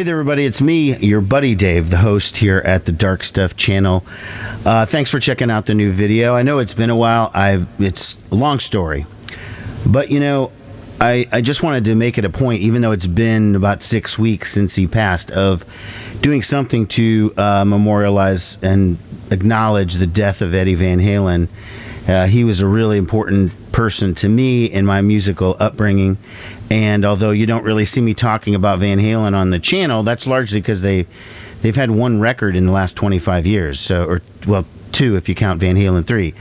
Hey there, everybody. It's me, your buddy Dave, the host here at the Dark Stuff channel. Thanks for checking out the new video. I know it's been a while. It's a long story. But, you know, I just wanted to make it a point, even though it's been about 6 weeks since he passed, of doing something to memorialize and acknowledge the death of Eddie Van Halen. He was a really important person to me in my musical upbringing. And although you don't really see me talking about Van Halen on the channel, that's largely because they've had one record in the last 25 years. So, or well, two if you count Van Halen 3.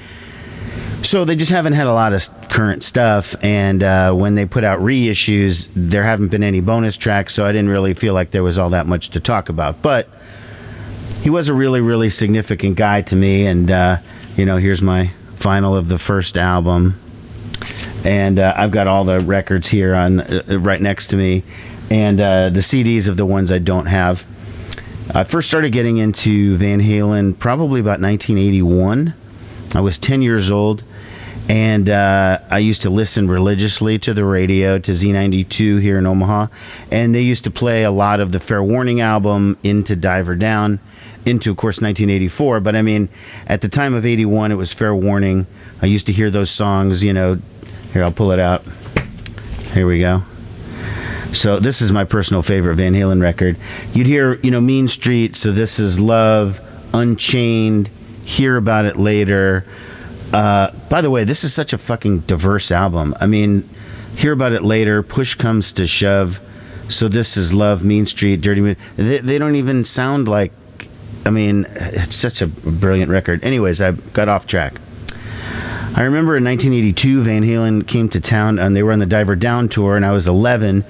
So they just haven't had a lot of current stuff. And when they put out reissues, there haven't been any bonus tracks. So I didn't really feel like there was all that much to talk about. But he was a really, really significant guy to me. And, you know, here's my vinyl of the first album. And I've got all the records here on right next to me, and the CDs of the ones I don't have. I first started getting into Van Halen probably about 1981. I was 10 years old, and I used to listen religiously to the radio, to Z92 here in Omaha, and they used to play a lot of the Fair Warning album, Into Diver Down, into, of course, 1984. But I mean, at the time of 81, it was Fair Warning. I used to hear those songs, you know. Here, I'll pull it out. Here we go. So this is my personal favorite Van Halen record. You'd hear, you know, Mean Street, So This Is Love, Unchained, Hear About It Later. By the way, this is such a fucking diverse album. I mean, Hear About It Later, Push Comes to Shove, So This Is Love, Mean Street, Dirty Moon. They don't even sound like, I mean, it's such a brilliant record. Anyways, I got off track. I remember in 1982, Van Halen came to town, and they were on the Diver Down tour, and I was 11,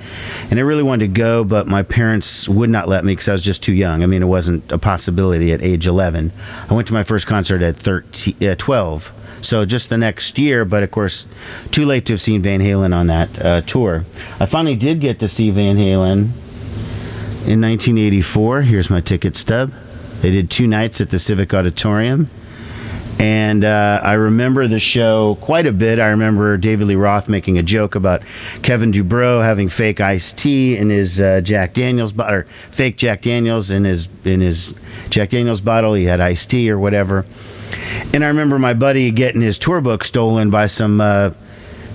and I really wanted to go, but my parents would not let me because I was just too young. I mean, it wasn't a possibility at age 11. I went to my first concert at 12, so just the next year, but of course, too late to have seen Van Halen on that tour. I finally did get to see Van Halen in 1984. Here's my ticket stub. They did 2 nights at the Civic Auditorium. And I remember the show quite a bit. I remember David Lee Roth making a joke about Kevin Dubrow having fake iced tea in his Jack Daniels bottle, or fake Jack Daniels in his Jack Daniels bottle. He had iced tea or whatever. And I remember my buddy getting his tour book stolen by some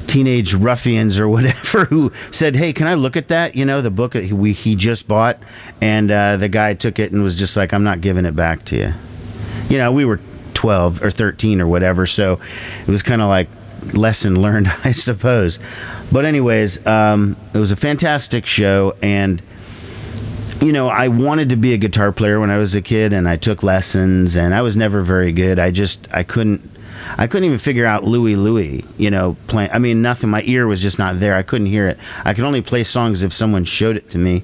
teenage ruffians or whatever who said, "Hey, can I look at that? You know, the book that he just bought." And the guy took it and was just like, "I'm not giving it back to you." You know, we were 12 or 13 or whatever, so it was kind of like lesson learned, I suppose. But anyways, it was a fantastic show, and you know, I wanted to be a guitar player when I was a kid, and I took lessons, and I was never very good. I couldn't even figure out Louie Louie, you know, playing. I mean, nothing. My ear was just not there. I couldn't hear it. I could only play songs if someone showed it to me,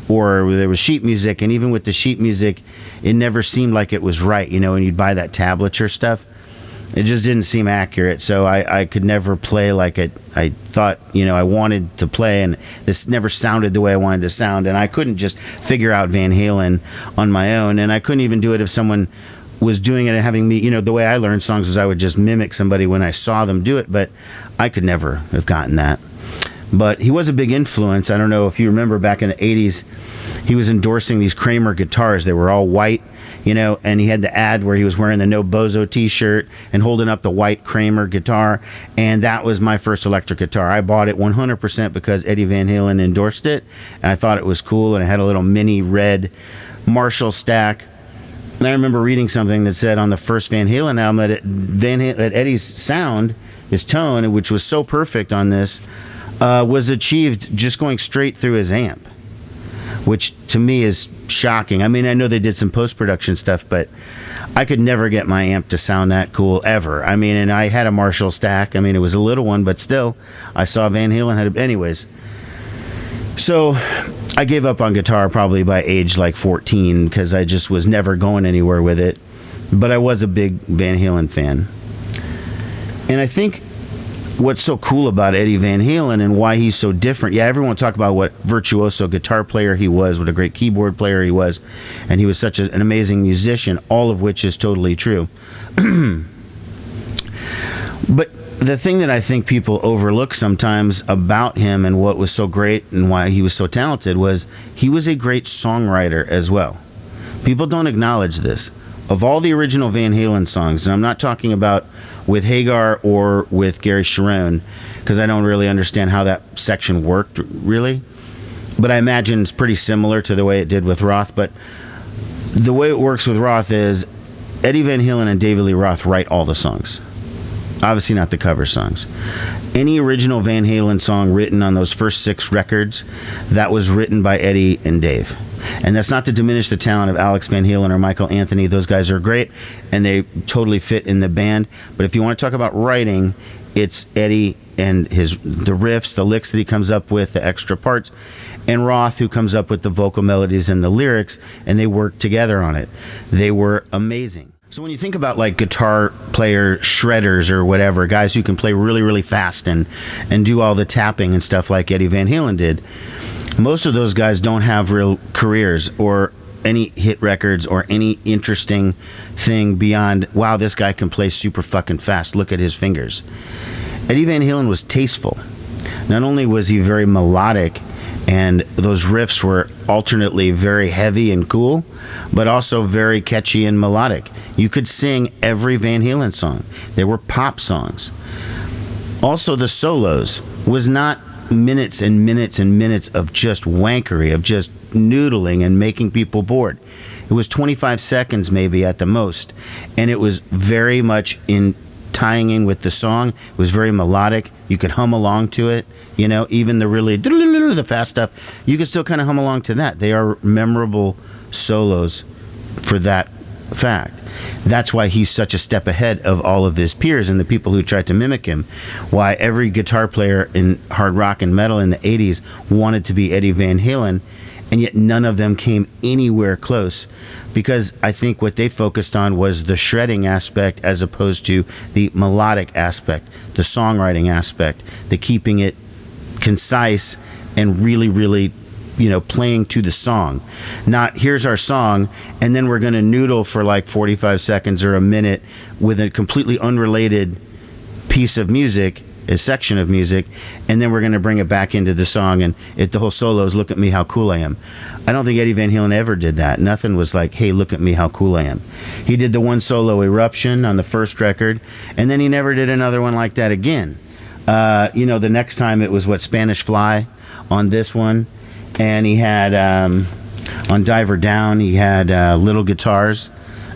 or there was sheet music. And even with the sheet music, it never seemed like it was right. You know, when you'd buy that tablature stuff, it just didn't seem accurate. So I could never play like I thought, you know, I wanted to play, and this never sounded the way I wanted to sound. And I couldn't just figure out Van Halen on my own, and I couldn't even do it if someone was doing it and having me, you know, the way I learned songs was I would just mimic somebody when I saw them do it, but I could never have gotten that. But he was a big influence. I don't know if you remember back in the 80s, he was endorsing these Kramer guitars. They were all white, you know, and he had the ad where he was wearing the No Bozo t-shirt and holding up the white Kramer guitar, and that was my first electric guitar. I bought it 100% because Eddie Van Halen endorsed it, and I thought it was cool, and it had a little mini red Marshall stack. And I remember reading something that said on the first Van Halen album that Eddie's sound, his tone, which was so perfect on this, was achieved just going straight through his amp, which to me is shocking. I mean, I know they did some post-production stuff, but I could never get my amp to sound that cool ever. I mean, and I had a Marshall stack. I mean, it was a little one, but still, I saw Van Halen had it. Anyways, so I gave up on guitar probably by age like 14 because I just was never going anywhere with it. But I was a big Van Halen fan. And I think what's so cool about Eddie Van Halen and why he's so different, yeah, everyone talk about what virtuoso guitar player he was, what a great keyboard player he was, and he was such an amazing musician, all of which is totally true. But the thing that I think people overlook sometimes about him and what was so great and why he was so talented was he was a great songwriter as well. People don't acknowledge this. Of all the original Van Halen songs, and I'm not talking about with Hagar or with Gary Cherone, because I don't really understand how that section worked, really. But I imagine it's pretty similar to the way it did with Roth. But the way it works with Roth is Eddie Van Halen and David Lee Roth write all the songs. Obviously not the cover songs. Any original Van Halen song written on those first 6 records, that was written by Eddie and Dave. And that's not to diminish the talent of Alex Van Halen or Michael Anthony. Those guys are great, and they totally fit in the band. But if you want to talk about writing, it's Eddie and the riffs, the licks that he comes up with, the extra parts, and Roth, who comes up with the vocal melodies and the lyrics, and they work together on it. They were amazing. So when you think about like guitar player shredders or whatever, guys who can play really, really fast and do all the tapping and stuff like Eddie Van Halen did, most of those guys don't have real careers or any hit records or any interesting thing beyond, wow, this guy can play super fucking fast. Look at his fingers. Eddie Van Halen was tasteful. Not only was he very melodic, and those riffs were alternately very heavy and cool, but also very catchy and melodic. You could sing every Van Halen song. They were pop songs. Also, the solos was not minutes and minutes and minutes of just wankery, of just noodling and making people bored. It was 25 seconds maybe at the most, and it was very much in tying in with the song. It was very melodic. You could hum along to it. You know, even the really the fast stuff, you could still kind of hum along to that. They are memorable solos for that fact. That's why he's such a step ahead of all of his peers and the people who tried to mimic him. Why every guitar player in hard rock and metal in the 80s wanted to be Eddie Van Halen, and yet none of them came anywhere close, because I think what they focused on was the shredding aspect as opposed to the melodic aspect, the songwriting aspect, the keeping it concise and really, really, playing to the song. Not, here's our song, and then we're going to noodle for like 45 seconds or a minute with a completely unrelated piece of music, a section of music, and then we're going to bring it back into the song, and the whole solo is look at me how cool I am. I don't think Eddie Van Halen ever did that. Nothing was like, hey, look at me how cool I am. He did the one solo, Eruption, on the first record, and then he never did another one like that again. The next time it was Spanish Fly on this one, and he had on Diver Down he had Little Guitars.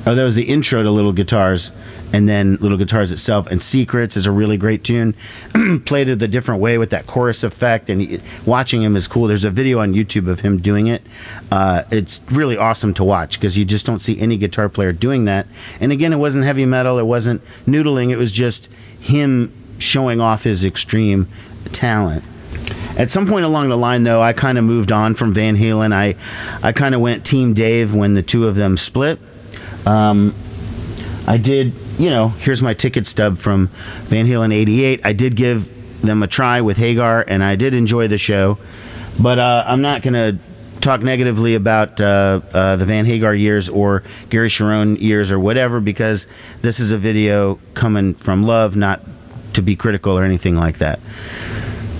Oh, that was the intro to Little Guitars, and then Little Guitars itself. And Secrets is a really great tune. Played it a different way with that chorus effect, and watching him is cool. There's a video on YouTube of him doing it. It's really awesome to watch because you just don't see any guitar player doing that. And again, it wasn't heavy metal. It wasn't noodling. It was just him showing off his extreme talent. At some point along the line, though, I kind of moved on from Van Halen. I kind of went Team Dave when the two of them split. I did, here's my ticket stub from Van Halen 88. I did give them a try with Hagar, and I did enjoy the show. But I'm not going to talk negatively about the Van Hagar years or Gary Cherone years or whatever, because this is a video coming from love, not to be critical or anything like that.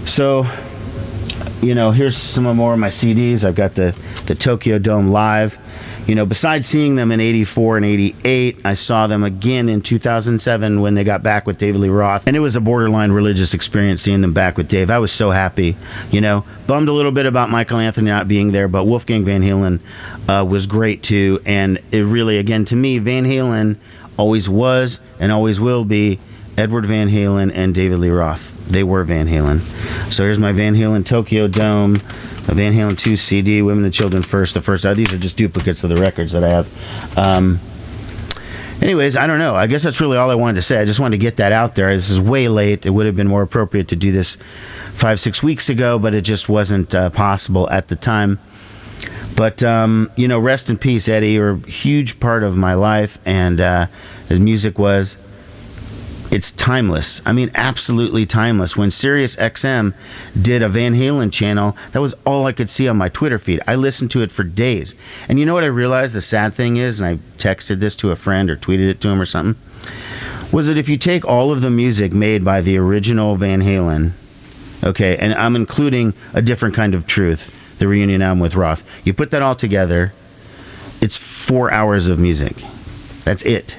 So, here's some more of my CDs. I've got the Tokyo Dome Live. Besides seeing them in 84 and 88, I saw them again in 2007 when they got back with David Lee Roth. And it was a borderline religious experience seeing them back with Dave. I was so happy, Bummed a little bit about Michael Anthony not being there, but Wolfgang Van Halen was great too. And it really, again, to me, Van Halen always was and always will be Edward Van Halen and David Lee Roth. They were Van Halen. So here's my Van Halen Tokyo Dome, a Van Halen 2 CD, Women and Children First. These are just duplicates of the records that I have. Anyways, I don't know. I guess that's really all I wanted to say. I just wanted to get that out there. This is way late. It would have been more appropriate to do this 5-6 weeks ago, but it just wasn't possible at the time. But, rest in peace, Eddie. You're a huge part of my life, and his music was... It's timeless. I mean, absolutely timeless. When Sirius XM did a Van Halen channel, that was all I could see on my Twitter feed. I listened to it for days. And you know what I realized the sad thing is, and I texted this to a friend or tweeted it to him or something? was that if you take all of the music made by the original Van Halen, okay, and I'm including A Different Kind of Truth, the reunion album with Roth, you put that all together, it's 4 hours of music. That's it.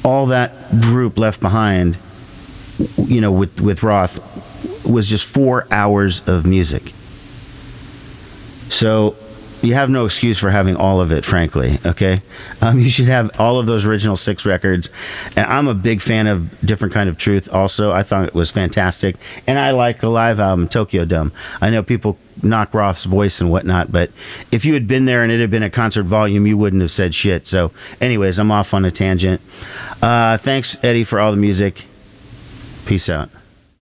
All that group left behind, you know, with Roth, was just 4 hours of music. So you have no excuse for having all of it, frankly, okay? You should have all of those original 6 records. And I'm a big fan of Different Kind of Truth also. I thought it was fantastic. And I like the live album, Tokyo Dome. I know people knock Roth's voice and whatnot, but if you had been there and it had been a concert volume, you wouldn't have said shit. So anyways, I'm off on a tangent. Thanks, Eddie, for all the music. Peace out.